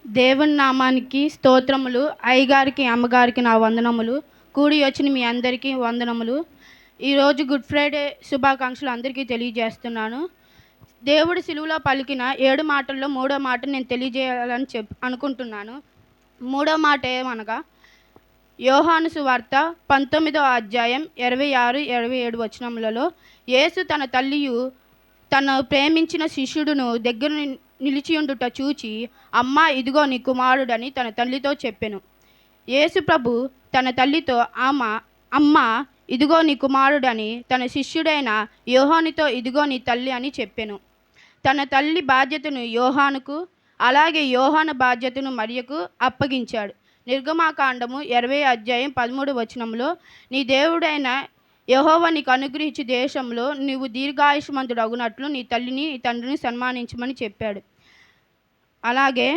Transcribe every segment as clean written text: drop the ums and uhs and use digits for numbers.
దేవుని నామానికి స్తోత్రములు. అయ్యగారికి, అమ్మగారికి నా వందనములు. కూడి వచ్చిన మీ అందరికీ వందనములు. ఈరోజు గుడ్ ఫ్రైడే శుభాకాంక్షలు అందరికీ తెలియజేస్తున్నాను. దేవుడు సిలువలో పలికిన 7 మాటల్లో 3వ మాట నేను తెలియజేయాలని అనుకుంటున్నాను. 3వ మాట ఏమనగా, యోహాను సువార్త 19వ అధ్యాయం 26-27 వచనములలో యేసు తన తల్లియు తను ప్రేమించిన శిష్యుడును దగ్గర నిలిచియుండుట చూచి, అమ్మా, ఇదిగో నీ కుమారుడని తన తల్లితో చెప్పెను. యేసు ప్రభు తన తల్లితో అమ్మా, ఇదిగో నీ కుమారుడని తన శిష్యుడైన యోహానుతో, ఇదిగో నీ తల్లి అని చెప్పెను. తన తల్లి బాధ్యతను యోహానుకు, అలాగే యోహాను బాధ్యతను మరియకు అప్పగించాడు. నిర్గమాకాండము 20 అధ్యాయం 13 వచనంలో, నీ దేవుడైన యెహోవా నీకు అనుగ్రహించు దేశంలో నీవు దీర్ఘాయుష్మంతుడగునట్లు నీ తల్లిని నీ తండ్రిని సన్మానించమని చెప్పాడు. అలాగే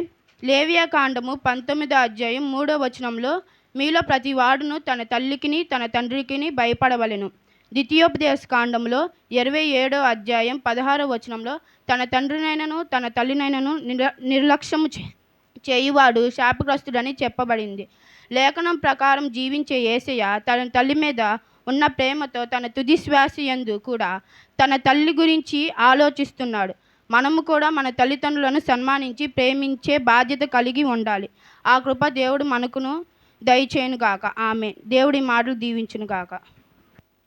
లేవియాకాండము 19 అధ్యాయం 3వ వచనంలో, మీలో ప్రతి వాడును తన తల్లికిని తన తండ్రికిని భయపడవలెను. ద్వితీయోపదేశ కాండంలో 27వ అధ్యాయం 16వ వచనంలో, తన తండ్రినైనను తన తల్లినైనను నిర్లక్ష్యము చేయువాడు శాపగ్రస్తుడని చెప్పబడింది. లేఖనం ప్రకారం జీవించే యేసయ్య తన తల్లి మీద ఉన్న ప్రేమతో తన తుది శ్వాస యందు కూడా తన తల్లి గురించి ఆలోచిస్తున్నాడు. మనము కూడా మన తల్లిదండ్రులను సన్మానించి ప్రేమించే బాధ్యత కలిగి ఉండాలి. ఆ కృప దేవుడు మనకును దయచేయునుగాక. ఆమేన్. దేవుడి మాటలు దీవించునుగాక.